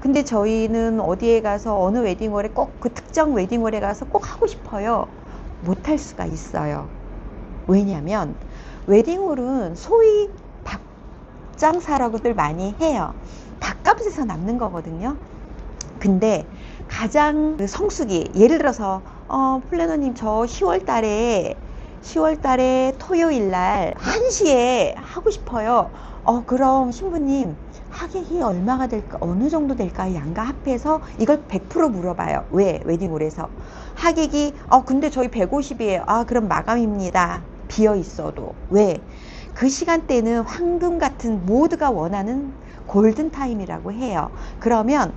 근데 저희는 어디에 가서 어느 웨딩홀에 꼭 그 특정 웨딩홀에 가서 꼭 하고 싶어요. 못할 수가 있어요. 왜냐면 웨딩홀은 소위 밥장사라고들 많이 해요. 밥값에서 남는 거거든요. 근데 가장 그 성수기, 예를 들어서 플래너님 저 10월 달에 토요일 날 1시에 하고 싶어요. 그럼 신부님 하객이 얼마가 될까, 어느 정도 될까요? 양가 합해서 이걸 100% 물어봐요. 왜? 웨딩홀에서 하객이 근데 저희 150이에요. 그럼 마감입니다. 비어 있어도. 왜? 그 시간대는 황금 같은 모두가 원하는 골든타임이라고 해요. 그러면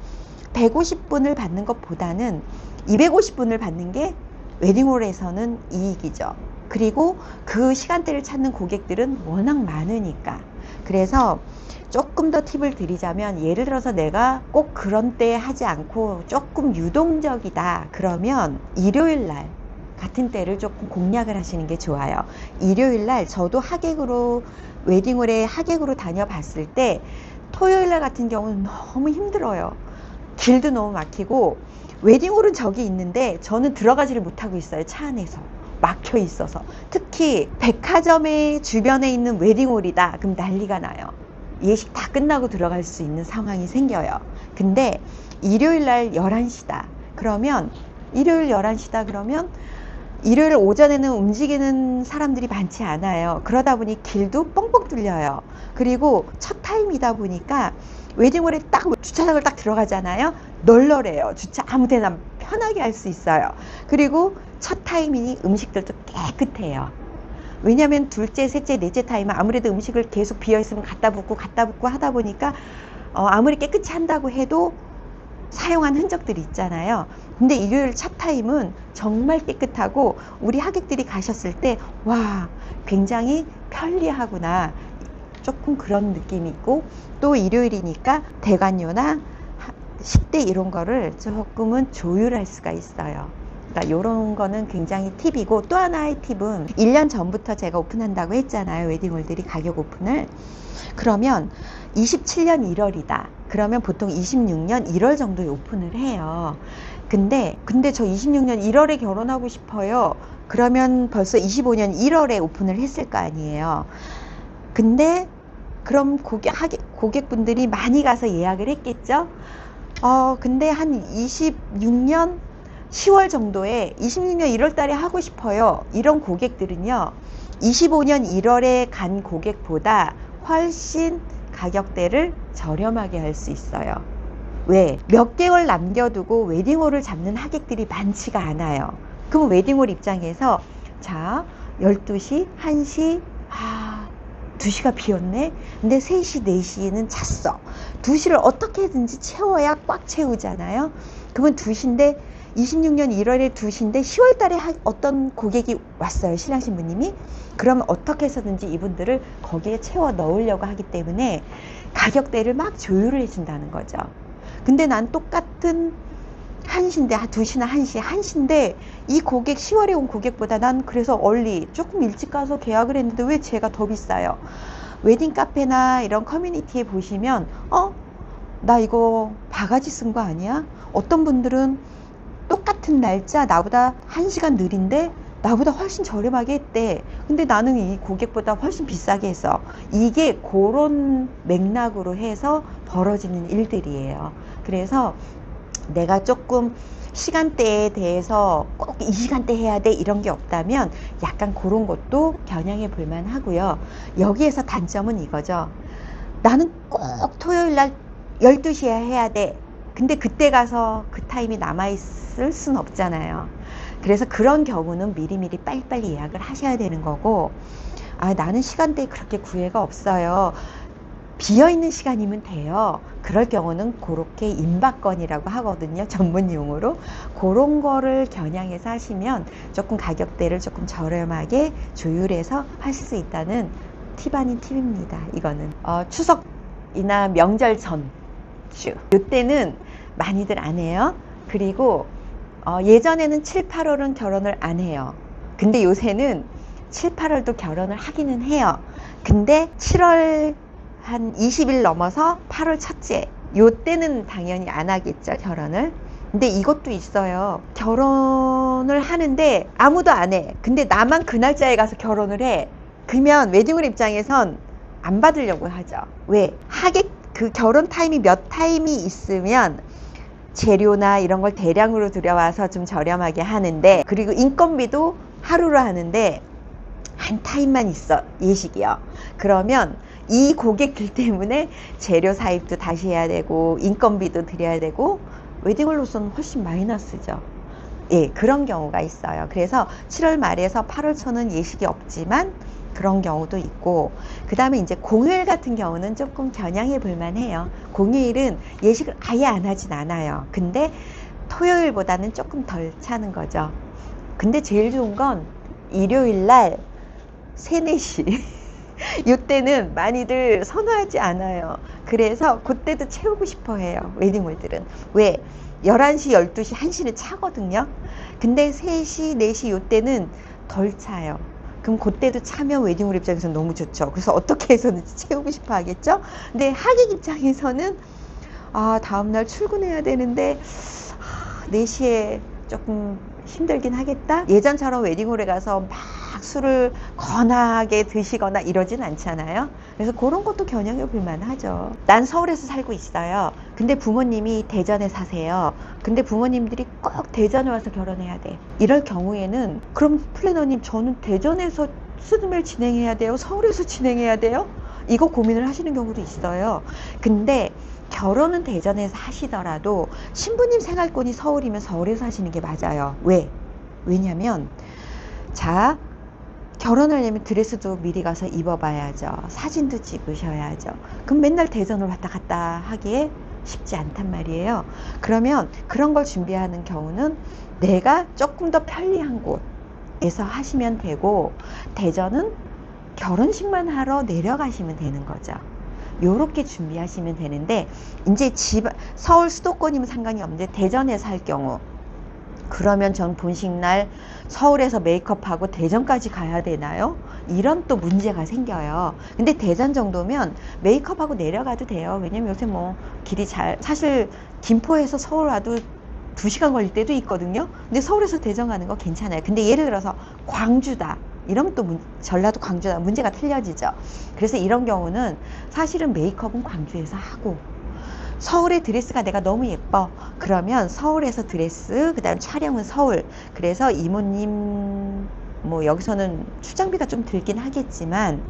150분을 받는 것보다는 250분을 받는 게 웨딩홀에서는 이익이죠. 그리고 그 시간대를 찾는 고객들은 워낙 많으니까. 그래서 조금 더 팁을 드리자면, 예를 들어서 내가 꼭 그런 때 하지 않고 조금 유동적이다 그러면 일요일 날 같은 때를 조금 공략을 하시는 게 좋아요. 일요일 날 저도 하객으로 웨딩홀에 하객으로 다녀봤을 때 토요일 날 같은 경우는 너무 힘들어요. 길도 너무 막히고 웨딩홀은 저기 있는데 저는 들어가지를 못하고 있어요. 차 안에서 막혀 있어서. 특히 백화점의 주변에 있는 웨딩홀이다 그럼 난리가 나요. 예식 다 끝나고 들어갈 수 있는 상황이 생겨요. 근데 일요일날 11시다 그러면 일요일 11시다 그러면 일요일 오전에는 움직이는 사람들이 많지 않아요. 그러다 보니 길도 뻥뻥 뚫려요. 그리고 첫 타임이다 보니까 웨딩홀에 딱 주차장을 딱 들어가잖아요. 널널해요. 주차 아무 데나 편하게 할 수 있어요. 그리고 첫 타임이니 음식들도 깨끗해요. 왜냐면 둘째, 셋째, 넷째 타임은 아무래도 음식을 계속 비어있으면 갖다 붓고 하다 보니까 아무리 깨끗이 한다고 해도 사용한 흔적들이 있잖아요. 근데 일요일 첫 타임은 정말 깨끗하고 우리 하객들이 가셨을 때 와, 굉장히 편리하구나 조금 그런 느낌이 있고, 또 일요일이니까 대관료나 식대 이런 거를 조금은 조율할 수가 있어요. 그러니까 이런 거는 굉장히 팁이고, 또 하나의 팁은 1년 전부터 제가 오픈한다고 했잖아요. 웨딩홀들이 가격 오픈을. 그러면 27년 1월이다. 그러면 보통 26년 1월 정도에 오픈을 해요. 근데 저 26년 1월에 결혼하고 싶어요. 그러면 벌써 25년 1월에 오픈을 했을 거 아니에요. 근데 그럼 고객분들이 많이 가서 예약을 했겠죠? 근데 한 26년 10월 정도에 26년 1월 달에 하고 싶어요. 이런 고객들은요, 25년 1월에 간 고객보다 훨씬 가격대를 저렴하게 할 수 있어요. 왜? 몇 개월 남겨두고 웨딩홀을 잡는 하객들이 많지가 않아요. 그럼 웨딩홀 입장에서 자, 12시, 1시, 2시가 비었네? 근데 3시, 4시는 찼어. 2시를 어떻게든지 채워야 꽉 채우잖아요. 그러면 2시인데 26년 1월에 2시인데 10월 달에 어떤 고객이 왔어요. 신랑 신부님이. 그러면 어떻게 해서든지 이분들을 거기에 채워 넣으려고 하기 때문에 가격대를 막 조율을 해준다는 거죠. 근데 난 똑같은 1시인데 2시나 1시인데 이 고객 10월에 온 고객보다 난 그래서 얼리 조금 일찍 가서 계약을 했는데 왜 제가 더 비싸요? 웨딩 카페나 이런 커뮤니티에 보시면 나 이거 바가지 쓴 거 아니야? 어떤 분들은 똑같은 날짜 나보다 1시간 느린데 나보다 훨씬 저렴하게 했대. 근데 나는 이 고객보다 훨씬 비싸게 했어. 이게 그런 맥락으로 해서 벌어지는 일들이에요. 그래서 내가 조금 시간대에 대해서 꼭 이 시간대 해야 돼 이런 게 없다면 약간 그런 것도 겨냥해 볼만 하고요. 여기에서 단점은 이거죠. 나는 꼭 토요일 날 12시에 해야 돼. 근데 그때 가서 그 타임이 남아있을 순 없잖아요. 그래서 그런 경우는 미리미리 빨리빨리 예약을 하셔야 되는 거고, 나는 시간대에 그렇게 구애가 없어요. 비어있는 시간이면 돼요. 그럴 경우는 그렇게 임박건이라고 하거든요. 전문 용어로. 그런 거를 겨냥해서 하시면 조금 가격대를 조금 저렴하게 조율해서 하실 수 있다는 팁 아닌 팁입니다. 이거는 추석이나 명절 전주 이때는 많이들 안 해요. 그리고 예전에는 7, 8월은 결혼을 안 해요. 근데 요새는 7, 8월도 결혼을 하기는 해요. 근데 7월 한 20일 넘어서 8월 첫째 요때는 당연히 안 하겠죠, 결혼을. 근데 이것도 있어요. 결혼을 하는데 아무도 안 해. 근데 나만 그 날짜에 가서 결혼을 해. 그러면 웨딩홀 입장에선 안 받으려고 하죠. 왜? 하객 그 결혼 타임이 몇 타임이 있으면 재료나 이런 걸 대량으로 들여와서 좀 저렴하게 하는데, 그리고 인건비도 하루로 하는데 한 타임만 있어, 예식이요. 그러면 이 고객들 때문에 재료 사입도 다시 해야 되고 인건비도 드려야 되고 웨딩홀로서는 훨씬 마이너스죠. 예, 그런 경우가 있어요. 그래서 7월 말에서 8월 초는 예식이 없지만 그런 경우도 있고, 그 다음에 이제 공휴일 같은 경우는 조금 겨냥해 볼만 해요. 공휴일은 예식을 아예 안 하진 않아요. 근데 토요일보다는 조금 덜 차는 거죠. 근데 제일 좋은 건 일요일 날 3, 4시 이때는 많이들 선호하지 않아요. 그래서 그때도 채우고 싶어 해요, 웨딩홀들은. 왜? 11시, 12시, 1시는 차거든요. 근데 3시, 4시 이때는 덜 차요. 그럼 그때도 차면 웨딩홀 입장에서는 너무 좋죠. 그래서 어떻게 해서든지 채우고 싶어 하겠죠. 근데 하객 입장에서는 다음날 출근해야 되는데 4시에 조금 힘들긴 하겠다. 예전처럼 웨딩홀에 가서 막 술을 거나하게 드시거나 이러진 않잖아요. 그래서 그런 것도 겨냥해 볼만 하죠. 난 서울에서 살고 있어요. 근데 부모님이 대전에 사세요. 근데 부모님들이 꼭 대전에 와서 결혼해야 돼. 이럴 경우에는 그럼 플래너님, 저는 대전에서 스드멜 진행해야 돼요? 서울에서 진행해야 돼요? 이거 고민을 하시는 경우도 있어요. 근데 결혼은 대전에서 하시더라도 신부님 생활권이 서울이면 서울에서 하시는 게 맞아요. 왜? 왜냐면 자, 결혼하려면 드레스도 미리 가서 입어봐야죠. 사진도 찍으셔야죠. 그럼 맨날 대전을 왔다 갔다 하기에 쉽지 않단 말이에요. 그러면 그런 걸 준비하는 경우는 내가 조금 더 편리한 곳에서 하시면 되고, 대전은 결혼식만 하러 내려가시면 되는 거죠. 요렇게 준비하시면 되는데, 이제 서울 수도권이면 상관이 없는데 대전에서 할 경우, 그러면 전 본식날 서울에서 메이크업하고 대전까지 가야 되나요? 이런 또 문제가 생겨요. 근데 대전 정도면 메이크업하고 내려가도 돼요. 왜냐면 요새 뭐 길이 사실 김포에서 서울 와도 2시간 걸릴 때도 있거든요. 근데 서울에서 대전 가는 거 괜찮아요. 근데 예를 들어서 광주다, 이러면 또 전라도 광주다, 문제가 틀려지죠. 그래서 이런 경우는 사실은 메이크업은 광주에서 하고, 서울의 드레스가 내가 너무 예뻐, 그러면 서울에서 드레스, 그 다음 촬영은 서울. 그래서 이모님 뭐 여기서는 출장비가 좀 들긴 하겠지만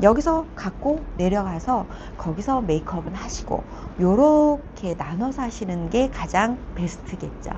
여기서 갖고 내려가서 거기서 메이크업은 하시고, 요렇게 나눠서 하시는 게 가장 베스트겠죠.